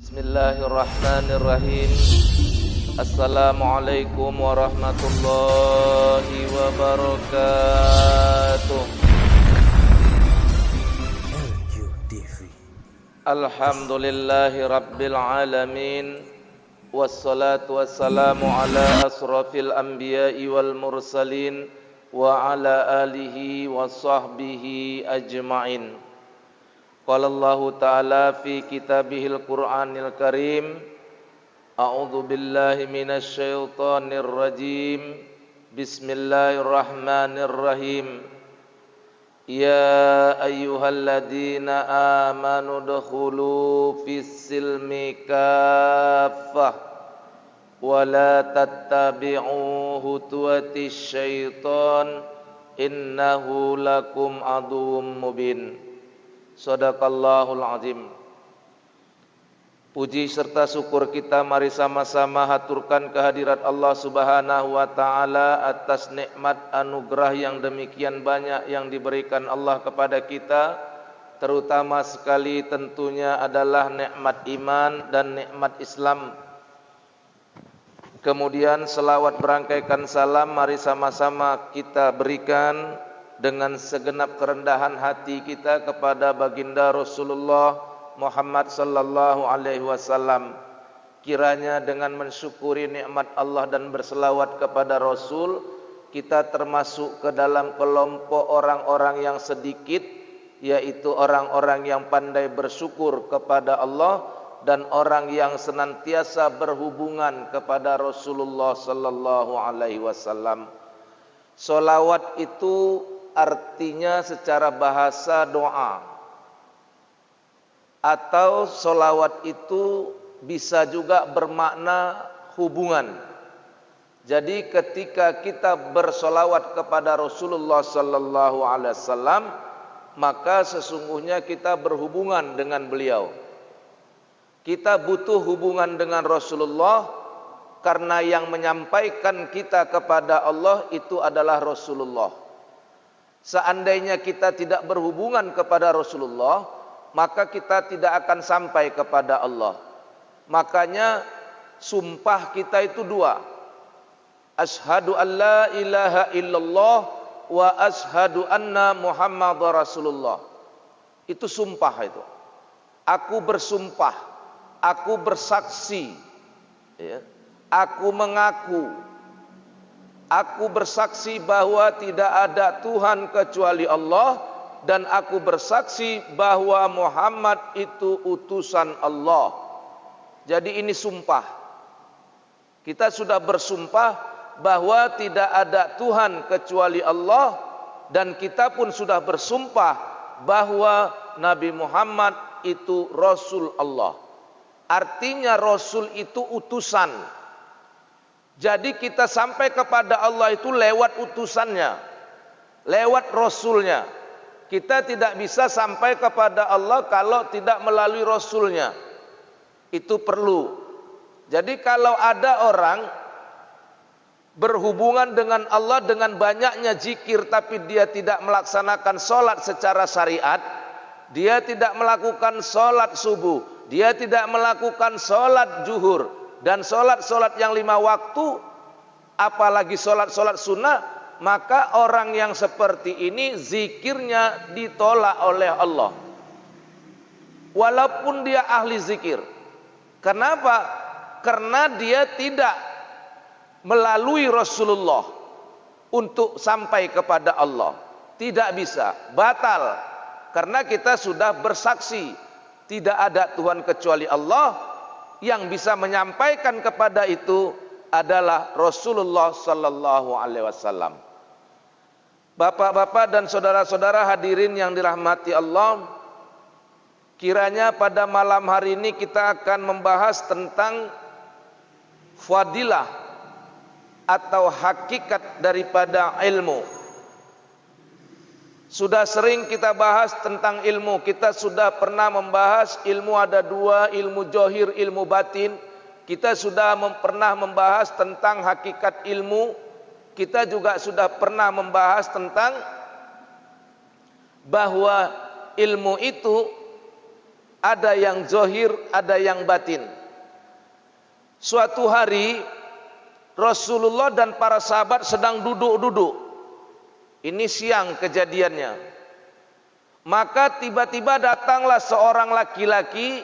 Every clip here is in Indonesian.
Bismillahirrahmanirrahim. Assalamualaikum warahmatullahi wabarakatuh. Alhamdulillahi rabbil alamin. Wassalatu wassalamu ala asrafil anbiya'i wal mursalin wa ala alihi wa sahbihi ajma'in. Qala Allah Ta'ala fi kitabihil Qur'anil Karim. A'udzu billahi minasy syaithanir rajim. Bismillahirrahmanirrahim. Ya ayyuhalladzina amanu dkhulu fis-silmi kaffah wa la tattabi'u khutuwatis syaitan innahu lakum aduwwum mubin. Shadaqallahul azim. Puji serta syukur kita mari sama-sama haturkan kehadirat Allah Subhanahu wa taala atas nikmat anugerah yang demikian banyak yang diberikan Allah kepada kita, terutama sekali tentunya adalah nikmat iman dan nikmat Islam. Kemudian selawat berangkaikan salam mari sama-sama kita berikan dengan segenap kerendahan hati kita kepada baginda Rasulullah Muhammad sallallahu alaihi wasallam. Kiranya dengan mensyukuri nikmat Allah dan berselawat kepada Rasul, kita termasuk ke dalam kelompok orang-orang yang sedikit, yaitu orang-orang yang pandai bersyukur kepada Allah dan orang yang senantiasa berhubungan kepada Rasulullah sallallahu alaihi wasallam. Salawat itu artinya secara bahasa doa, atau solawat itu bisa juga bermakna hubungan. Jadi ketika kita bersolawat kepada Rasulullah sallallahu alaihi wasallam, maka sesungguhnya kita berhubungan dengan beliau. Kita butuh hubungan dengan Rasulullah karena yang menyampaikan kita kepada Allah itu adalah Rasulullah. Seandainya kita tidak berhubungan kepada Rasulullah, maka kita tidak akan sampai kepada Allah. Makanya sumpah kita itu dua. Asyhadu an la ilaha illallah wa asyhadu anna Muhammadar Rasulullah. Itu sumpah itu. Aku bersumpah, aku bersaksi, ya. Aku mengaku, aku bersaksi bahwa tidak ada Tuhan kecuali Allah, dan aku bersaksi bahwa Muhammad itu utusan Allah. Jadi ini sumpah. Kita sudah bersumpah bahwa tidak ada Tuhan kecuali Allah, dan kita pun sudah bersumpah bahwa Nabi Muhammad itu Rasul Allah. Artinya Rasul itu utusan. Jadi kita sampai kepada Allah itu lewat utusannya, lewat Rasulnya. Kita tidak bisa sampai kepada Allah kalau tidak melalui Rasulnya. Itu perlu. Jadi kalau ada orang berhubungan dengan Allah dengan banyaknya zikir, tapi dia tidak melaksanakan sholat secara syariat, dia tidak melakukan sholat subuh, dia tidak melakukan sholat zuhur, dan sholat-sholat yang 5 waktu, apalagi sholat-sholat sunnah, maka orang yang seperti ini zikirnya ditolak oleh Allah. Walaupun dia ahli zikir. Kenapa? Karena dia tidak melalui Rasulullah untuk sampai kepada Allah. Tidak bisa, batal. Karena kita sudah bersaksi tidak ada Tuhan kecuali Allah. Yang bisa menyampaikan kepada itu adalah Rasulullah sallallahu alaihi wasallam. Bapak-bapak dan saudara-saudara hadirin yang dirahmati Allah, kiranya pada malam hari ini kita akan membahas tentang fadilah atau hakikat daripada ilmu. Sudah sering kita bahas tentang ilmu. Kita sudah pernah membahas ilmu ada dua, ilmu johir, ilmu batin. Kita sudah pernah membahas tentang hakikat ilmu. Kita juga sudah pernah membahas tentang bahwa ilmu itu ada yang zahir, ada yang batin. Suatu hari Rasulullah dan para sahabat sedang duduk-duduk. Ini siang kejadiannya. Maka tiba-tiba datanglah seorang laki-laki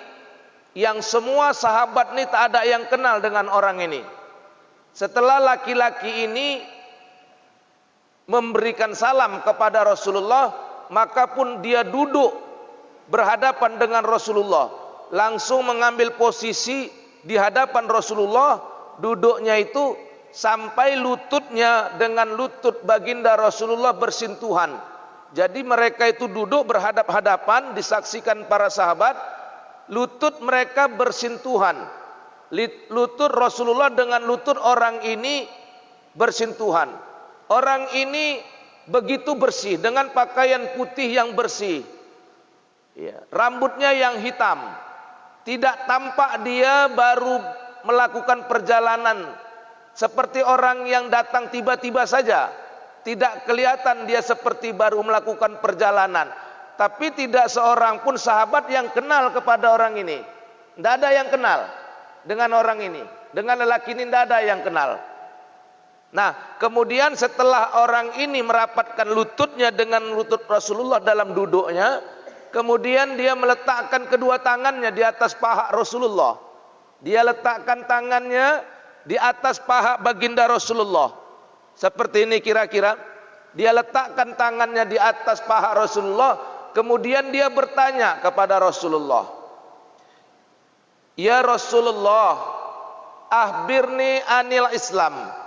yang semua sahabat ini tak ada yang kenal dengan orang ini. Setelah laki-laki ini memberikan salam kepada Rasulullah, maka pun dia duduk berhadapan dengan Rasulullah, langsung mengambil posisi di hadapan Rasulullah. Duduknya itu sampai lututnya dengan lutut baginda Rasulullah bersentuhan. Jadi mereka itu duduk berhadap-hadapan, disaksikan para sahabat, lutut mereka bersentuhan. Lutut Rasulullah dengan lutut orang ini bersentuhan. Orang ini begitu bersih dengan pakaian putih yang bersih, ya, rambutnya yang hitam. Tidak tampak dia baru melakukan perjalanan seperti orang yang datang tiba-tiba saja. Tidak kelihatan dia seperti baru melakukan perjalanan. Tapi tidak seorang pun sahabat yang kenal kepada orang ini. Tidak ada yang kenal dengan orang ini. Dengan lelaki ini tidak ada yang kenal. Nah, kemudian setelah orang ini merapatkan lututnya dengan lutut Rasulullah dalam duduknya, kemudian dia meletakkan kedua tangannya di atas paha Rasulullah. Dia letakkan tangannya di atas paha baginda Rasulullah. Seperti ini kira-kira. Dia letakkan tangannya di atas paha Rasulullah. Kemudian dia bertanya kepada Rasulullah, "Ya Rasulullah, akhbirni anil Islam.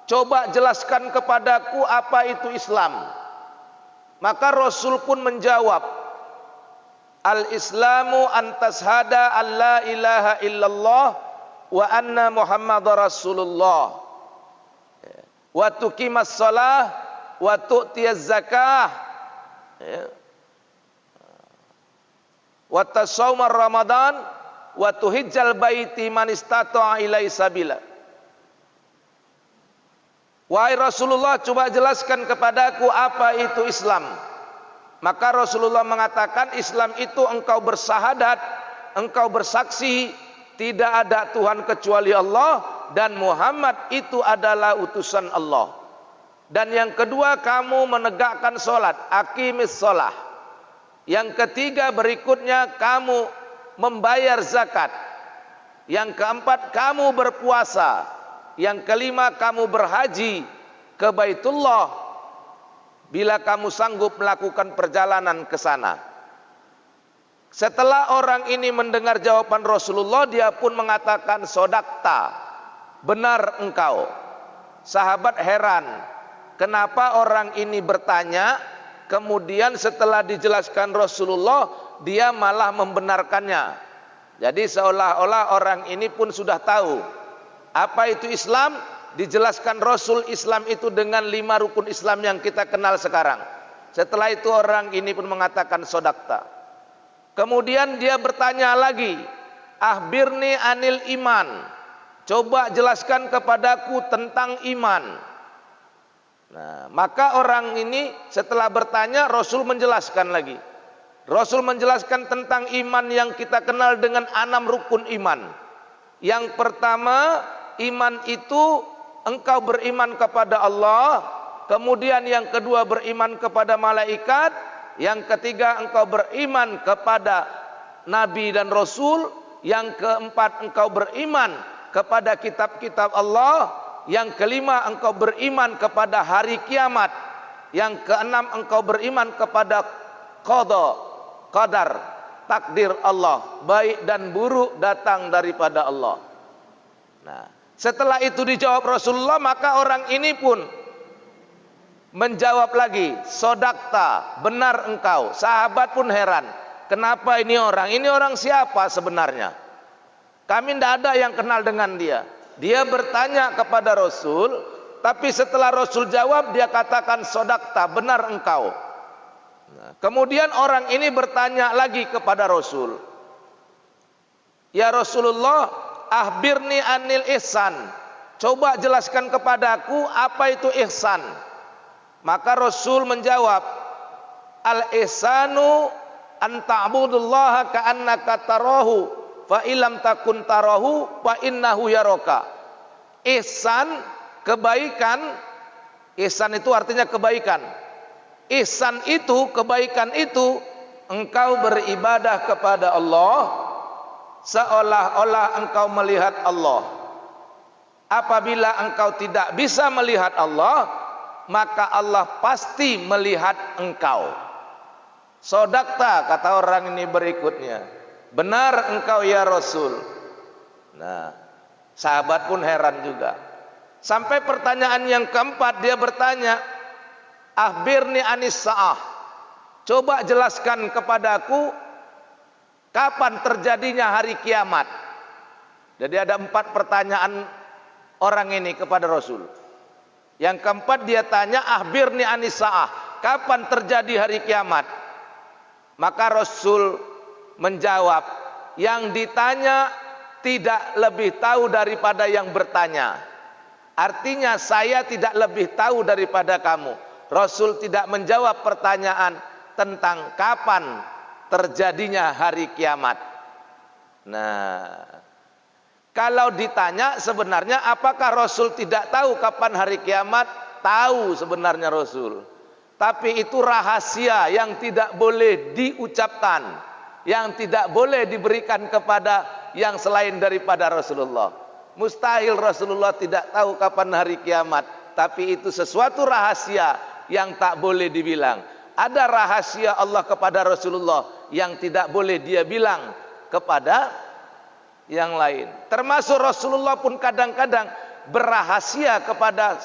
Coba jelaskan kepadaku apa itu Islam." Maka Rasul pun menjawab, "Al-Islamu an tashhada an la ilaha illallah wa anna Muhammadar Rasulullah wa tuqimas shalah wa tu'tiyaz zakah wa tasawmar ramadan wa tuhijjal baiti man istata'a ilaihi sabila." Wahai Rasulullah, coba jelaskan kepadaku apa itu Islam. Maka Rasulullah mengatakan, Islam itu engkau bersahadat, engkau bersaksi tidak ada Tuhan kecuali Allah dan Muhammad itu adalah utusan Allah. Dan yang kedua, kamu menegakkan sholat, aqimis sholah. Yang ketiga berikutnya, kamu membayar zakat. Yang keempat, kamu berpuasa. Yang kelima, kamu berhaji ke Baitullah bila kamu sanggup melakukan perjalanan ke sana. Setelah orang ini mendengar jawaban Rasulullah, dia pun mengatakan, "Sodakta, benar engkau." Sahabat heran, kenapa orang ini bertanya, kemudian setelah dijelaskan Rasulullah, dia malah membenarkannya. Jadi seolah-olah orang ini pun sudah tahu apa itu Islam. Dijelaskan Rasul Islam itu dengan 5 rukun Islam yang kita kenal sekarang. Setelah itu orang ini pun mengatakan sodakta. Kemudian dia bertanya lagi, "Akhbirni anil iman." Coba jelaskan kepadaku tentang iman. Nah, maka orang ini setelah bertanya, Rasul menjelaskan lagi. Rasul menjelaskan tentang iman yang kita kenal dengan 6 rukun iman. Yang pertama, iman itu engkau beriman kepada Allah. Kemudian yang kedua, beriman kepada malaikat. Yang ketiga, engkau beriman kepada Nabi dan Rasul. Yang keempat, engkau beriman kepada kitab-kitab Allah. Yang kelima, engkau beriman kepada hari kiamat. Yang keenam, engkau beriman kepada qadar, takdir Allah, baik dan buruk datang daripada Allah. Nah, setelah itu dijawab Rasulullah, maka orang ini pun menjawab lagi, "Sodakta, benar engkau." Sahabat pun heran, kenapa ini orang siapa sebenarnya? Kami tidak ada yang kenal dengan dia. Dia bertanya kepada Rasul, tapi setelah Rasul jawab, dia katakan, "Sodakta, benar engkau." Nah, kemudian orang ini bertanya lagi kepada Rasul, "Ya Rasulullah, akhbirni anil ihsan. Coba jelaskan kepadaku apa itu ihsan." Maka Rasul menjawab, "Al ihsanu an ta'budullaha ka'annaka tarahu fa illam takun tarahu fa innahu yaraka. Ihsan, kebaikan. Ihsan itu artinya kebaikan. Ihsan itu, kebaikan itu, engkau beribadah kepada Allah seolah-olah engkau melihat Allah. Apabila engkau tidak bisa melihat Allah, maka Allah pasti melihat engkau. Sodakta, kata orang ini berikutnya. Benar engkau ya Rasul. Nah, sahabat pun heran juga. Sampai pertanyaan yang keempat, dia bertanya, akhbirni anis sa'ah. Coba jelaskan kepadaku kapan terjadinya hari kiamat. Jadi ada 4 pertanyaan orang ini kepada Rasul. Yang keempat dia tanya, akhbirni anis sa'ah. Kapan terjadi hari kiamat? Maka Rasul menjawab, yang ditanya tidak lebih tahu daripada yang bertanya. Artinya saya tidak lebih tahu daripada kamu. Rasul tidak menjawab pertanyaan tentang kapan terjadinya hari kiamat. Nah, kalau ditanya sebenarnya apakah Rasul tidak tahu kapan hari kiamat? Tahu sebenarnya Rasul. Tapi itu rahasia yang tidak boleh diucapkan, yang tidak boleh diberikan kepada yang selain daripada Rasulullah. Mustahil Rasulullah tidak tahu kapan hari kiamat, tapi itu sesuatu rahasia yang tak boleh dibilang. Ada rahasia Allah kepada Rasulullah yang tidak boleh dia bilang kepada yang lain. Termasuk Rasulullah pun kadang-kadang berrahasia kepada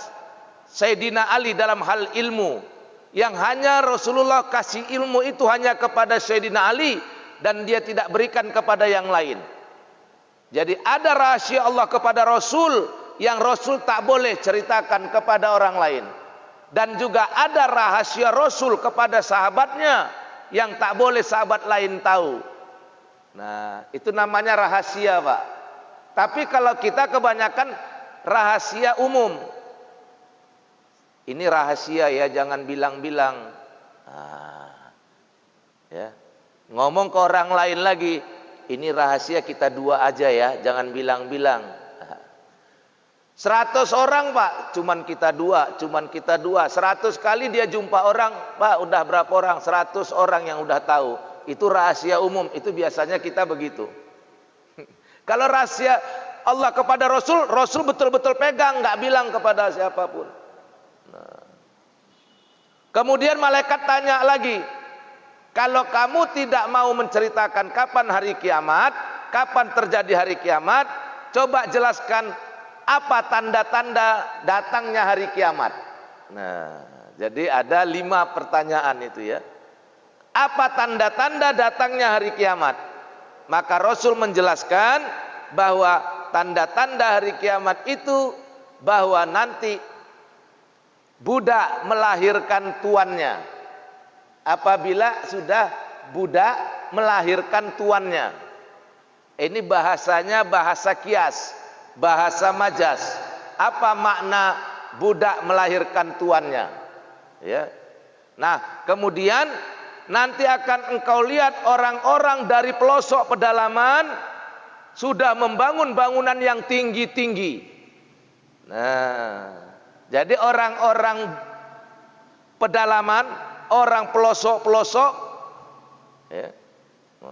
Sayyidina Ali dalam hal ilmu, yang hanya Rasulullah kasih ilmu itu hanya kepada Sayyidina Ali dan dia tidak berikan kepada yang lain. Jadi ada rahasia Allah kepada Rasul yang Rasul tak boleh ceritakan kepada orang lain. Dan juga ada rahasia Rasul kepada sahabatnya yang tak boleh sahabat lain tahu. Nah, itu namanya rahasia, Pak. Tapi kalau kita kebanyakan rahasia umum. Ini rahasia ya, jangan bilang-bilang. Nah, ya. Ngomong ke orang lain lagi, ini rahasia kita 2 aja ya, jangan bilang-bilang. 100 orang Pak, cuman kita 2, cuman kita 2. 100 kali dia jumpa orang, Pak udah berapa orang? 100 orang yang udah tahu. Itu rahasia umum, itu biasanya kita begitu. Kalau rahasia Allah kepada Rasul, Rasul betul-betul pegang, nggak bilang kepada siapapun. Nah. Kemudian malaikat tanya lagi, kalau kamu tidak mau menceritakan kapan hari kiamat, kapan terjadi hari kiamat, coba jelaskan apa tanda-tanda datangnya hari kiamat. Nah, jadi ada 5 pertanyaan itu ya. Apa tanda-tanda datangnya hari kiamat? Maka Rasul menjelaskan bahwa tanda-tanda hari kiamat itu bahwa nanti budak melahirkan tuannya. Apabila sudah budak melahirkan tuannya. Ini bahasanya bahasa kias, bahasa majas. Apa makna budak melahirkan tuannya? Ya. Nah, kemudian nanti akan engkau lihat orang-orang dari pelosok pedalaman sudah membangun bangunan yang tinggi-tinggi. Nah, jadi orang-orang pedalaman, orang pelosok-pelosok, ya.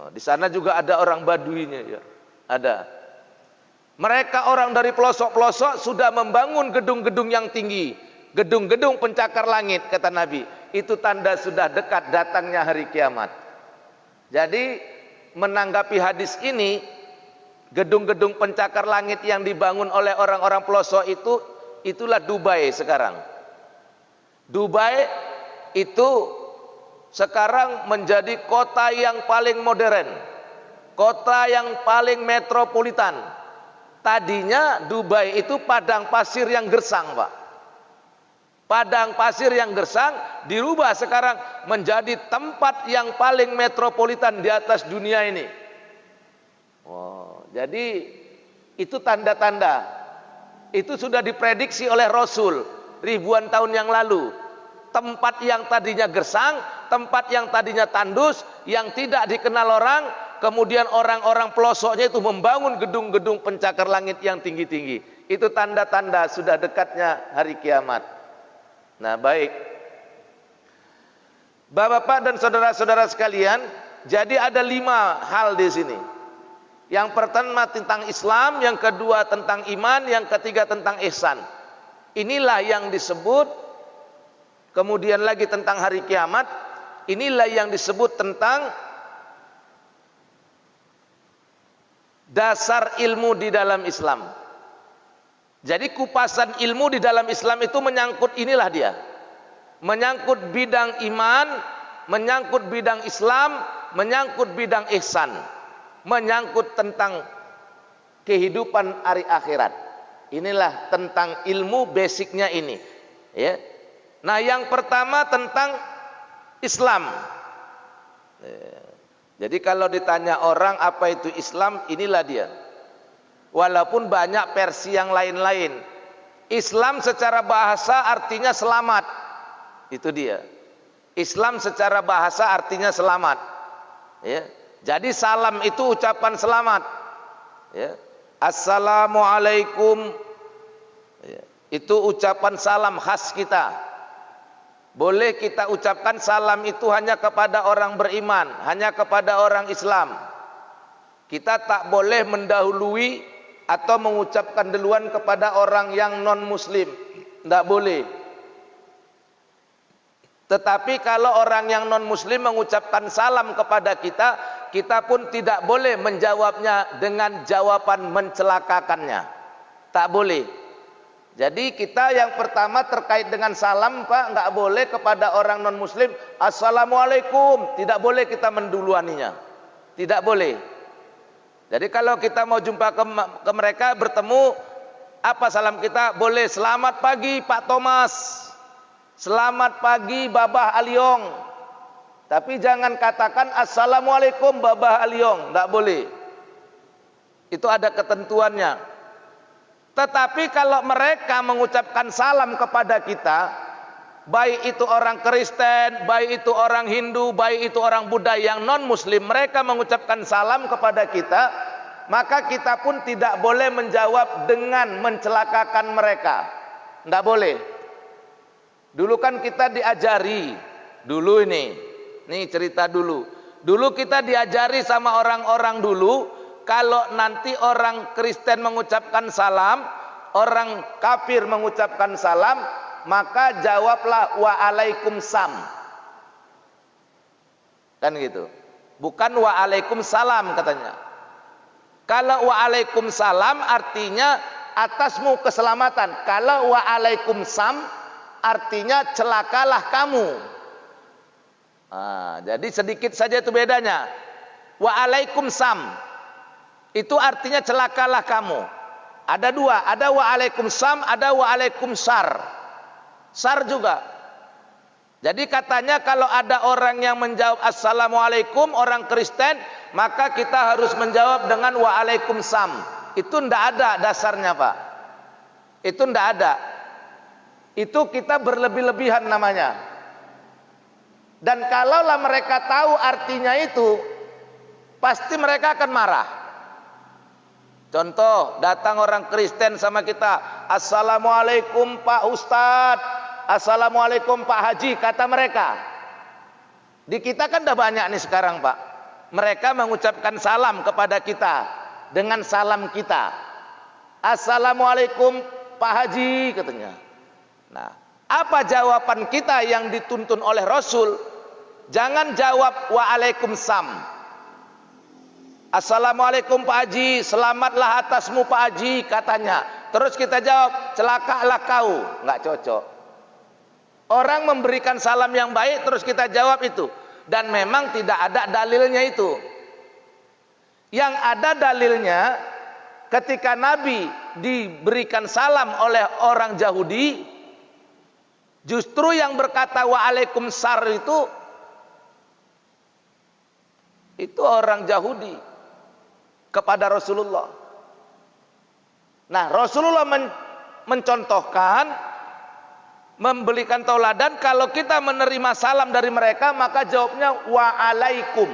Di sana juga ada orang Baduinya, ya. Ada. Mereka orang dari pelosok-pelosok sudah membangun gedung-gedung yang tinggi, gedung-gedung pencakar langit, kata Nabi. Itu tanda sudah dekat datangnya hari kiamat. Jadi menanggapi hadis ini, gedung-gedung pencakar langit yang dibangun oleh orang-orang pelosok itu, itulah Dubai sekarang. Dubai itu sekarang menjadi kota yang paling modern, kota yang paling metropolitan. Tadinya Dubai itu padang pasir yang gersang, Pak. Padang pasir yang gersang dirubah sekarang menjadi tempat yang paling metropolitan di atas dunia ini. Wow, jadi itu tanda-tanda. Itu sudah diprediksi oleh Rasul ribuan tahun yang lalu. Tempat yang tadinya gersang, tempat yang tadinya tandus, yang tidak dikenal orang, kemudian orang-orang pelosoknya itu membangun gedung-gedung pencakar langit yang tinggi-tinggi. Itu tanda-tanda sudah dekatnya hari kiamat. Nah, baik. Bapak-bapak dan saudara-saudara sekalian, jadi ada 5 hal di sini. Yang pertama tentang Islam, yang kedua tentang iman, yang ketiga tentang ihsan. Inilah yang disebut, kemudian lagi tentang hari kiamat, inilah yang disebut tentang dasar ilmu di dalam Islam. Jadi kupasan ilmu di dalam Islam itu menyangkut inilah dia. Menyangkut bidang iman, menyangkut bidang Islam, menyangkut bidang ihsan, menyangkut tentang kehidupan hari akhirat. Inilah tentang ilmu basicnya ini, ya. Nah, yang pertama tentang Islam. Jadi kalau ditanya orang apa itu Islam, inilah dia. Walaupun banyak versi yang lain-lain. Islam secara bahasa artinya selamat. Itu dia. Islam secara bahasa artinya selamat. Ya. Jadi salam itu ucapan selamat. Ya. Assalamualaikum. Ya. Itu ucapan salam khas kita. Boleh kita ucapkan salam itu hanya kepada orang beriman, hanya kepada orang Islam. Kita tak boleh mendahului atau mengucapkan duluan kepada orang yang non-muslim. Tidak boleh. Tetapi kalau orang yang non-muslim mengucapkan salam kepada kita, kita pun tidak boleh menjawabnya dengan jawaban mencelakakannya. Tak boleh. Jadi kita yang pertama terkait dengan salam, Pak, nggak boleh kepada orang non-muslim Assalamualaikum. Tidak boleh kita menduluaninya. Tidak boleh. Jadi kalau kita mau jumpa ke mereka, bertemu, apa salam kita? Boleh selamat pagi Pak Thomas, selamat pagi Babah Aliong. Tapi jangan katakan Assalamualaikum Babah Aliong. Tidak boleh. Itu ada ketentuannya. Tetapi kalau mereka mengucapkan salam kepada kita, baik itu orang Kristen, baik itu orang Hindu, baik itu orang Buddha yang non-muslim, mereka mengucapkan salam kepada kita, maka kita pun tidak boleh menjawab dengan mencelakakan mereka. Tidak boleh. Dulu kan kita diajari, dulu ini cerita dulu. Dulu kita diajari sama orang-orang dulu, kalau nanti orang Kristen mengucapkan salam, orang kafir mengucapkan salam, maka jawablah waalaikumsalam. Kan gitu. Bukan waalaikumsalam katanya. Kalau waalaikumsalam artinya atasmu keselamatan. Kalau waalaikumsalam artinya celakalah kamu. Nah, jadi sedikit saja itu bedanya. Waalaikumsalam itu artinya celakalah kamu. Ada 2, ada waalaikumsalam, ada waalaikumsar. Sar juga. Jadi katanya kalau ada orang yang menjawab assalamualaikum, orang Kristen, maka kita harus menjawab dengan waalaikumsalam. Itu ndak ada dasarnya, Pak. Itu ndak ada. Itu kita berlebih-lebihan namanya. Dan kalaulah mereka tahu artinya itu, pasti mereka akan marah. Contoh, datang orang Kristen sama kita, assalamualaikum Pak Ustadz, assalamualaikum Pak Haji, kata mereka. Di kita kan udah banyak nih sekarang, Pak. Mereka mengucapkan salam kepada kita dengan salam kita. Assalamualaikum Pak Haji, katanya. Nah, apa jawaban kita yang dituntun oleh Rasul? Jangan jawab waalaikumsalam. Assalamualaikum Pak Haji, selamatlah atasmu Pak Haji, katanya. Terus kita jawab, celakalah kau. Nggak cocok. Orang memberikan salam yang baik, terus kita jawab itu. Dan memang tidak ada dalilnya itu. Yang ada dalilnya, ketika Nabi diberikan salam oleh orang Yahudi, justru yang berkata waalaikumsalam itu orang Yahudi kepada Rasulullah. Nah, Rasulullah mencontohkan, memberikan tauladan. Kalau kita menerima salam dari mereka, maka jawabnya waalaikum.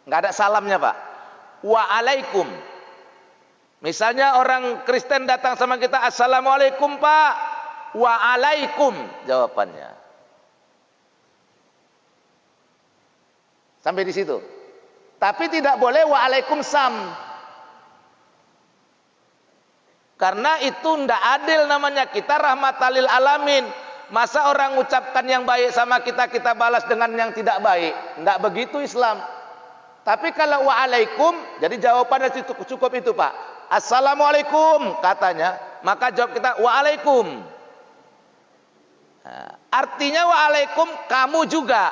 Nggak ada salamnya, Pak. Waalaikum. Misalnya orang Kristen datang sama kita, assalamualaikum Pak. Waalaikum jawabannya. Sampai di situ. Tapi tidak boleh waalaikumsalam. Karena itu tidak adil namanya. Kita rahmatal lil alamin. Masa orang ucapkan yang baik sama kita, kita balas dengan yang tidak baik? Tidak begitu Islam. Tapi kalau waalaikum, jadi jawabannya cukup itu Pak. Assalamualaikum katanya, maka jawab kita waalaikum. Nah, artinya waalaikum kamu juga.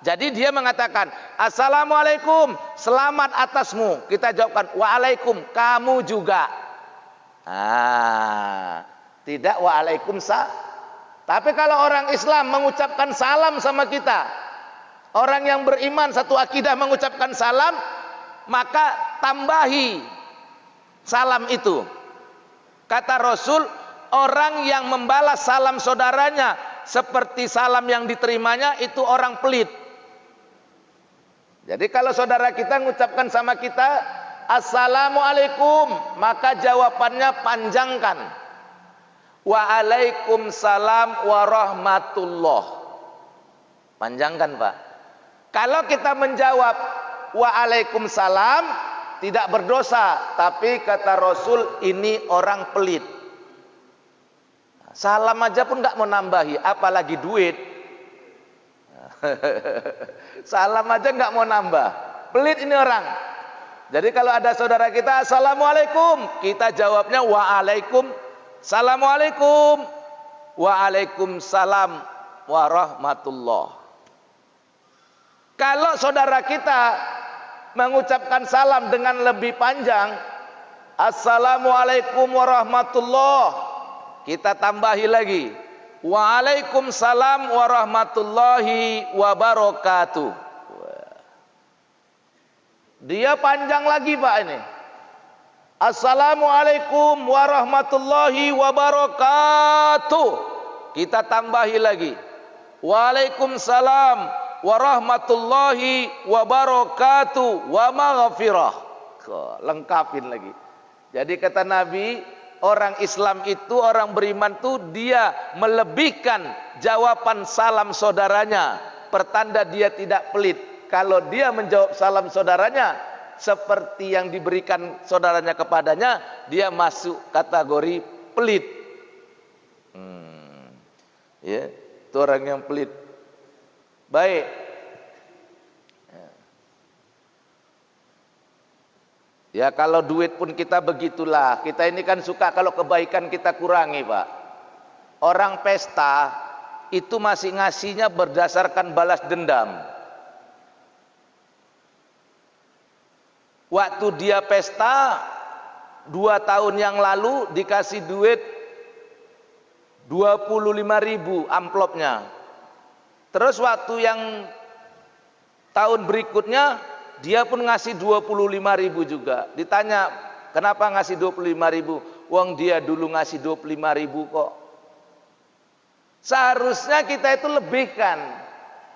Jadi dia mengatakan assalamualaikum, selamat atasmu. Kita jawabkan waalaikum, kamu juga. Tidak waalaikumsalam. Tapi kalau orang Islam mengucapkan salam sama kita, orang yang beriman satu akidah mengucapkan salam, maka tambahi salam itu. Kata Rasul, orang yang membalas salam saudaranya seperti salam yang diterimanya itu orang pelit. Jadi kalau saudara kita mengucapkan sama kita assalamualaikum, maka jawabannya panjangkan. Waalaikumsalam warahmatullah. Panjangkan Pak. Kalau kita menjawab waalaikumsalam, tidak berdosa. Tapi kata Rasul, ini orang pelit. Salam aja pun nggak mau nambahi, apalagi duit. Salam aja nggak mau nambah. Pelit ini orang. Jadi kalau ada saudara kita assalamualaikum, kita jawabnya waalaikum. Assalamualaikum. Waalaikumsalam warahmatullah. Kalau saudara kita mengucapkan salam dengan lebih panjang, assalamualaikum warahmatullah, kita tambahi lagi waalaikumsalam warahmatullahi wabarakatuh. Dia panjang lagi Pak ini. Assalamualaikum warahmatullahi wabarakatuh. Kita tambahi lagi waalaikumsalam warahmatullahi wabarakatuh wa maghfirah. Lengkapin lagi. Jadi kata Nabi, orang Islam itu, orang beriman itu dia melebihkan jawaban salam saudaranya, pertanda dia tidak pelit. Kalau dia menjawab salam saudaranya seperti yang diberikan saudaranya kepadanya, dia masuk kategori pelit. Ya, itu orang yang pelit. Baik. Ya kalau duit pun kita begitulah. Kita ini kan suka kalau kebaikan kita kurangi Pak. Orang pesta itu masih ngasihnya berdasarkan balas dendam. Waktu dia pesta 2 tahun yang lalu dikasih duit 25.000 amplopnya. Terus waktu yang tahun berikutnya dia pun ngasih 25.000 juga. Ditanya, kenapa ngasih 25.000? Wong dia dulu ngasih 25.000 kok. Seharusnya kita itu lebihkan.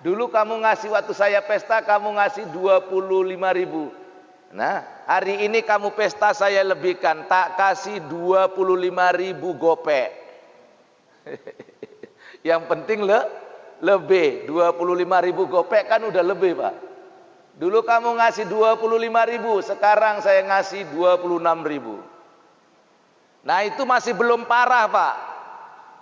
Dulu kamu ngasih waktu saya pesta, kamu ngasih 25.000. Nah, hari ini kamu pesta saya lebihkan, tak kasih 25.000 gopek. Yang penting lebih 25.000 gopek kan udah lebih Pak. Dulu kamu ngasih 25.000, sekarang saya ngasih 26.000. Nah itu masih belum parah Pak.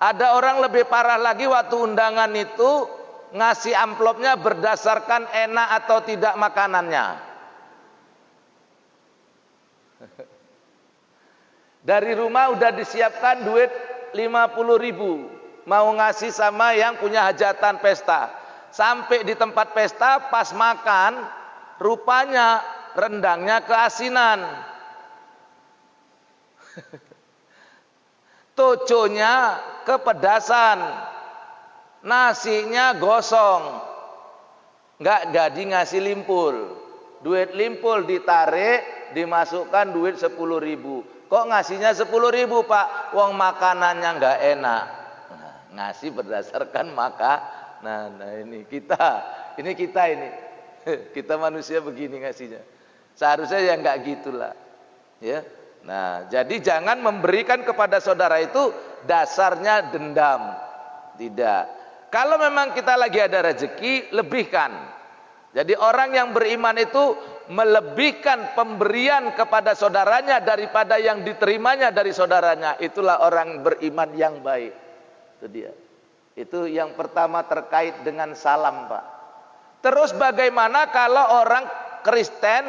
Ada orang lebih parah lagi, waktu undangan itu ngasih amplopnya berdasarkan enak atau tidak makanannya. Dari rumah udah disiapkan duit 50.000, mau ngasih sama yang punya hajatan pesta. Sampai di tempat pesta, pas makan, rupanya rendangnya keasinan, toconya kepedasan, nasinya gosong, nggak jadi ngasih limpul. Duit limpul ditarik, dimasukkan duit 10.000. Kok ngasihnya 10.000 Pak? Wong makanannya nggak enak. Nah, ngasih berdasarkan nah ini kita ini kita manusia begini ngasihnya. Seharusnya ya nggak gitulah, ya. Nah, jadi jangan memberikan kepada saudara itu dasarnya dendam, tidak. Kalau memang kita lagi ada rezeki, lebihkan. Jadi orang yang beriman itu melebihkan pemberian kepada saudaranya daripada yang diterimanya dari saudaranya. Itulah orang beriman yang baik. Itu dia. Itu yang pertama terkait dengan salam, Pak. Terus bagaimana kalau orang Kristen?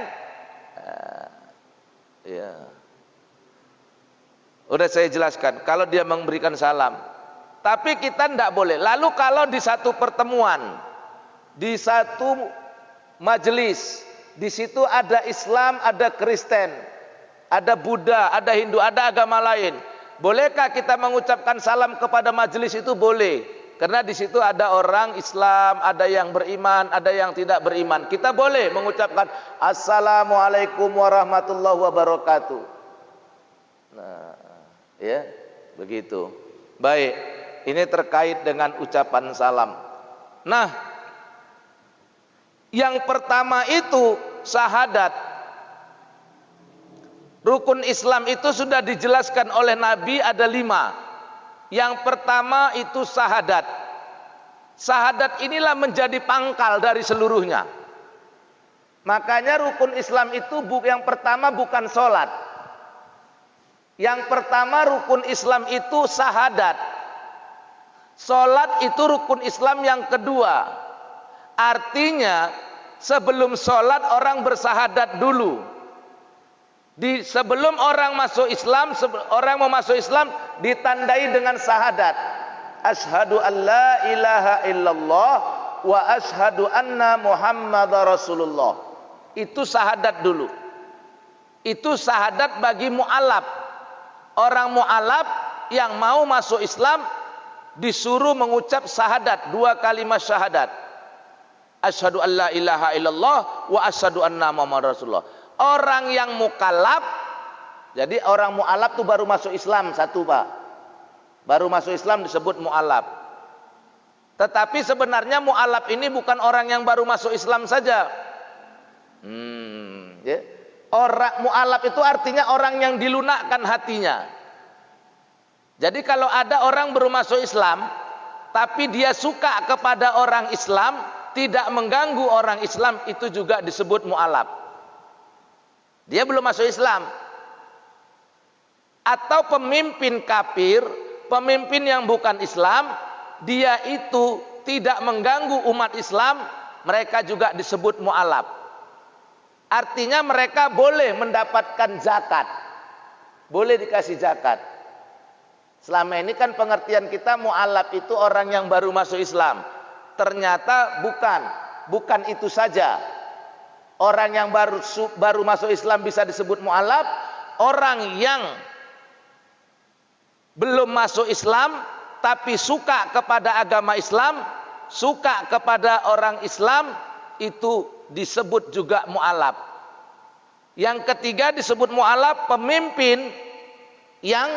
Ya. Udah saya jelaskan. Kalau dia memberikan salam, tapi kita tidak boleh. Lalu kalau di satu pertemuan, di satu majelis, di situ ada Islam, ada Kristen, ada Buddha, ada Hindu, ada agama lain. Bolehkah kita mengucapkan salam kepada majelis itu? Boleh. Karena di situ ada orang Islam, ada yang beriman, ada yang tidak beriman. Kita boleh mengucapkan Assalamualaikum warahmatullahi wabarakatuh. Nah, ya, begitu. Baik, ini terkait dengan ucapan salam. Nah, yang pertama itu syahadat. Rukun Islam itu sudah dijelaskan oleh Nabi ada 5. Yang pertama itu syahadat. Syahadat inilah menjadi pangkal dari seluruhnya. Makanya rukun Islam itu yang pertama bukan sholat. Yang pertama rukun Islam itu syahadat. Sholat itu rukun Islam yang kedua. Artinya sebelum sholat orang bersahadat dulu. Sebelum orang masuk Islam, orang mau masuk Islam ditandai dengan syahadat. Asyhadu an la ilaha illallah wa asyhadu anna Muhammadar Rasulullah. Itu syahadat dulu. Itu syahadat bagi mu'alaf. Orang mu'alaf yang mau masuk Islam disuruh mengucap syahadat, 2 kalimat syahadat. Asyhadu an la ilaha illallah wa asyhadu anna Muhammadar Rasulullah. Orang yang mukallaf, jadi orang mu'alaf itu baru masuk Islam satu, Pak. Baru masuk Islam disebut mu'alaf. Tetapi sebenarnya mu'alaf ini bukan orang yang baru masuk Islam saja. Ya. Orang mu'alaf itu artinya orang yang dilunakkan hatinya. Jadi kalau ada orang baru masuk Islam, tapi dia suka kepada orang Islam, tidak mengganggu orang Islam, itu juga disebut mu'alaf. Dia belum masuk Islam. Atau pemimpin kafir, pemimpin yang bukan Islam, dia itu tidak mengganggu umat Islam, mereka juga disebut mu'alaf. Artinya mereka boleh mendapatkan zakat, boleh dikasih zakat. Selama ini kan pengertian kita mu'alaf itu orang yang baru masuk Islam. Ternyata bukan itu saja. Orang yang baru masuk Islam bisa disebut mu'alaf. Orang yang belum masuk Islam tapi suka kepada agama Islam, suka kepada orang Islam, itu disebut juga mu'alaf. Yang ketiga disebut mu'alaf pemimpin yang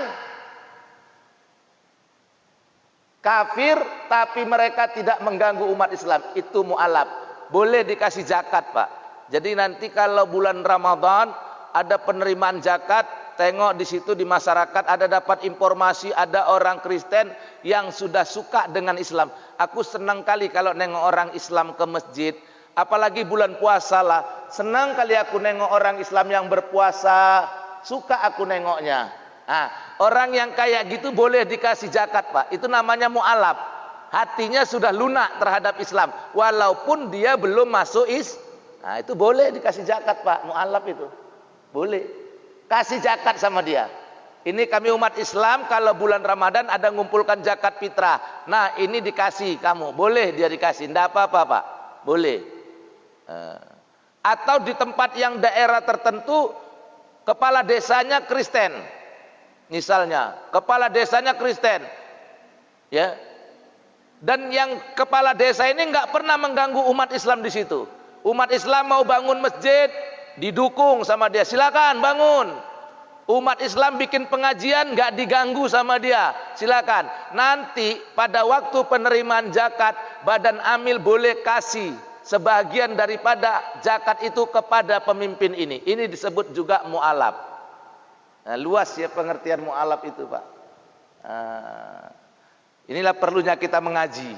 kafir tapi mereka tidak mengganggu umat Islam, itu mu'alaf. Boleh dikasih zakat, Pak. Jadi nanti kalau bulan Ramadan ada penerimaan zakat, tengok di situ di masyarakat ada dapat informasi ada orang Kristen yang sudah suka dengan Islam. Aku senang kali kalau nengok orang Islam ke masjid, apalagi bulan puasa lah. Senang kali aku nengok orang Islam yang berpuasa, suka aku nengoknya. Nah, orang yang kayak gitu boleh dikasih zakat, Pak. Itu namanya mu'alaf. Hatinya sudah lunak terhadap Islam, walaupun dia belum masuk Islam. Nah, itu boleh dikasih zakat, Pak. Mu'alaf itu boleh kasih zakat sama dia. Ini kami umat Islam kalau bulan Ramadan ada ngumpulkan zakat fitrah. Nah, ini dikasih kamu, boleh dia dikasih, tidak apa-apa, Pak, boleh. Atau di tempat yang daerah tertentu kepala desanya Kristen, misalnya kepala desanya Kristen, ya, dan yang kepala desa ini nggak pernah mengganggu umat Islam di situ. Umat Islam mau bangun masjid, didukung sama dia, silakan bangun. Umat Islam bikin pengajian nggak diganggu sama dia, silakan. Nanti pada waktu penerimaan zakat, badan amil boleh kasih sebagian daripada zakat itu kepada pemimpin ini. Ini disebut juga mu'alaf. Nah, luas ya pengertian mu'alaf itu, Pak. Inilah perlunya kita mengaji.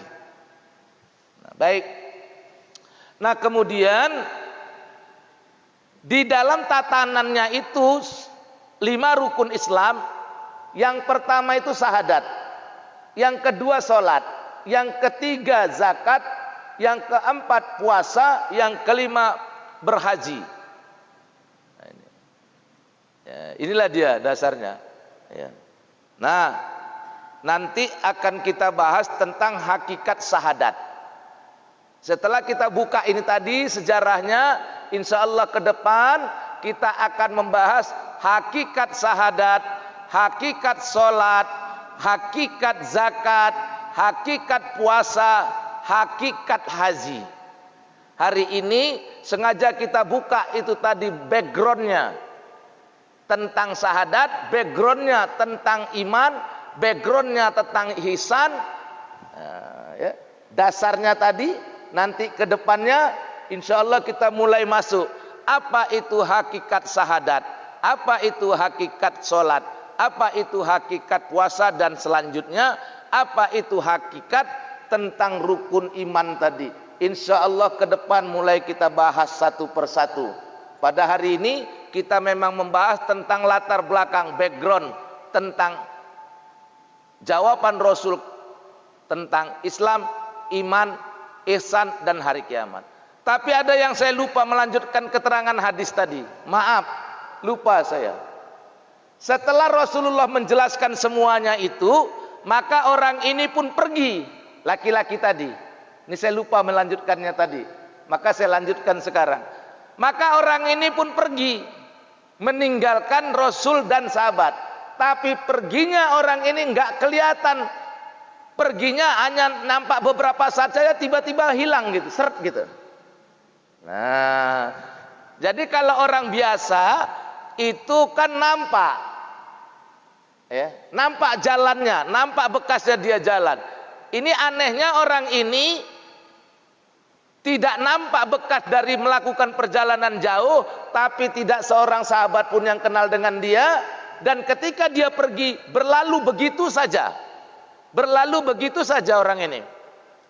Nah, baik. Nah, kemudian di dalam tatanannya itu 5 rukun Islam. Yang pertama itu syahadat, yang kedua sholat, yang ketiga zakat, yang keempat puasa, yang kelima berhaji. Nah, ini. Ya, inilah dia dasarnya. Ya. Nah, nanti akan kita bahas tentang hakikat syahadat. Setelah kita buka ini tadi sejarahnya, insya Allah ke depan kita akan membahas hakikat syahadat, hakikat sholat, hakikat zakat, hakikat puasa, hakikat haji. Hari ini sengaja kita buka itu tadi backgroundnya tentang syahadat, backgroundnya tentang iman, backgroundnya tentang ihsan, ya. Dasarnya tadi. Nanti ke depannya insya Allah kita mulai masuk. Apa itu hakikat syahadat? Apa itu hakikat sholat? Apa itu hakikat puasa? Dan selanjutnya apa itu hakikat tentang rukun iman tadi? Insya Allah ke depan mulai kita bahas satu persatu. Pada hari ini kita memang membahas tentang latar belakang, background, tentang jawaban Rasul tentang Islam, iman, ihsan dan hari kiamat. Tapi ada yang saya lupa melanjutkan keterangan hadis tadi. Maaf, lupa saya. Setelah Rasulullah menjelaskan semuanya itu, maka orang ini pun pergi, laki-laki tadi. Ini saya lupa melanjutkannya tadi. Maka saya lanjutkan sekarang. Maka orang ini pun pergi, meninggalkan Rasul dan sahabat. Tapi perginya orang ini enggak kelihatan. Perginya hanya nampak beberapa saat saja, tiba-tiba hilang gitu, seret gitu. Nah, jadi kalau orang biasa itu kan nampak, ya, nampak jalannya, nampak bekasnya dia jalan. Ini anehnya orang ini tidak nampak bekas dari melakukan perjalanan jauh, tapi tidak seorang sahabat pun yang kenal dengan dia. Dan ketika dia pergi, berlalu begitu saja. Berlalu begitu saja orang ini.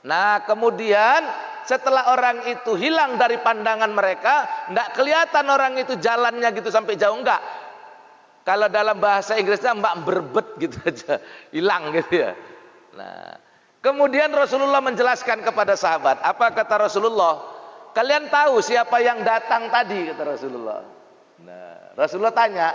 Nah, kemudian setelah orang itu hilang dari pandangan mereka, enggak kelihatan orang itu jalannya gitu sampai jauh, enggak. Kalau dalam bahasa Inggrisnya mbak berbet gitu aja, hilang gitu ya. Nah, kemudian Rasulullah menjelaskan kepada sahabat. Apa kata Rasulullah? Kalian tahu siapa yang datang tadi, kata Rasulullah. Nah, Rasulullah tanya,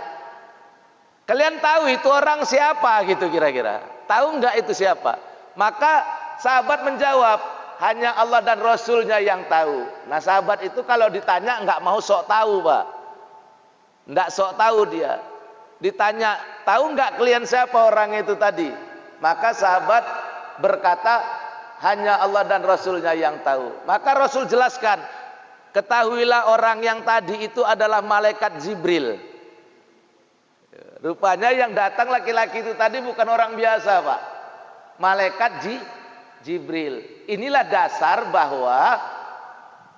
kalian tahu itu orang siapa gitu kira-kira? Tahu enggak itu siapa? Maka sahabat menjawab, hanya Allah dan Rasulnya yang tahu. Nah, sahabat itu kalau ditanya enggak mau sok tahu, Pak. Enggak sok tahu dia. Ditanya, tahu enggak kalian siapa orang itu tadi? Maka sahabat berkata, hanya Allah dan Rasulnya yang tahu. Maka Rasul jelaskan, ketahuilah orang yang tadi itu adalah malaikat Jibril. Rupanya yang datang laki-laki itu tadi bukan orang biasa, Pak. Malaikat Jibril. Inilah dasar bahwa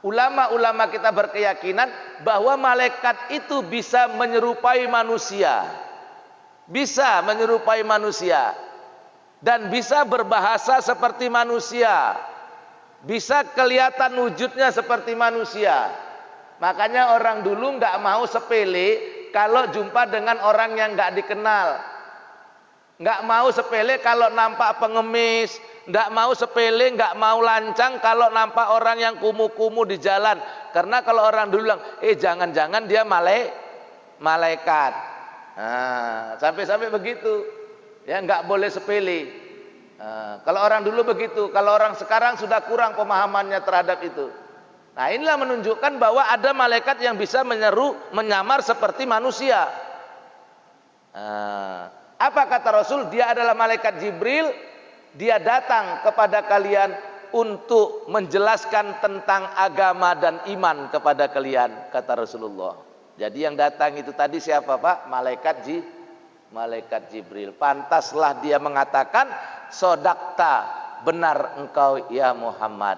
ulama-ulama kita berkeyakinan bahwa malaikat itu bisa menyerupai manusia. Bisa menyerupai manusia. Dan bisa berbahasa seperti manusia. Bisa kelihatan wujudnya seperti manusia. Makanya orang dulu nggak mau sepele kalau jumpa dengan orang yang nggak dikenal. Nggak mau sepele kalau nampak pengemis. Nggak mau sepele, nggak mau lancang kalau nampak orang yang kumuh-kumuh di jalan. Karena kalau orang dulu bilang, jangan-jangan dia malaikat. Nah, sampai-sampai begitu. Ya, nggak boleh sepele. Nah, kalau orang dulu begitu. Kalau orang sekarang sudah kurang pemahamannya terhadap itu. Nah, inilah menunjukkan bahwa ada malaikat yang bisa menyamar seperti manusia. Apa kata Rasul? Dia adalah malaikat Jibril. Dia datang kepada kalian untuk menjelaskan tentang agama dan iman kepada kalian, kata Rasulullah. Jadi yang datang itu tadi siapa Pak? Malaikat Jibril. Pantaslah dia mengatakan, sodakta, benar engkau ya Muhammad.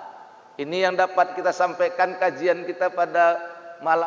Ini yang dapat kita sampaikan kajian kita pada malam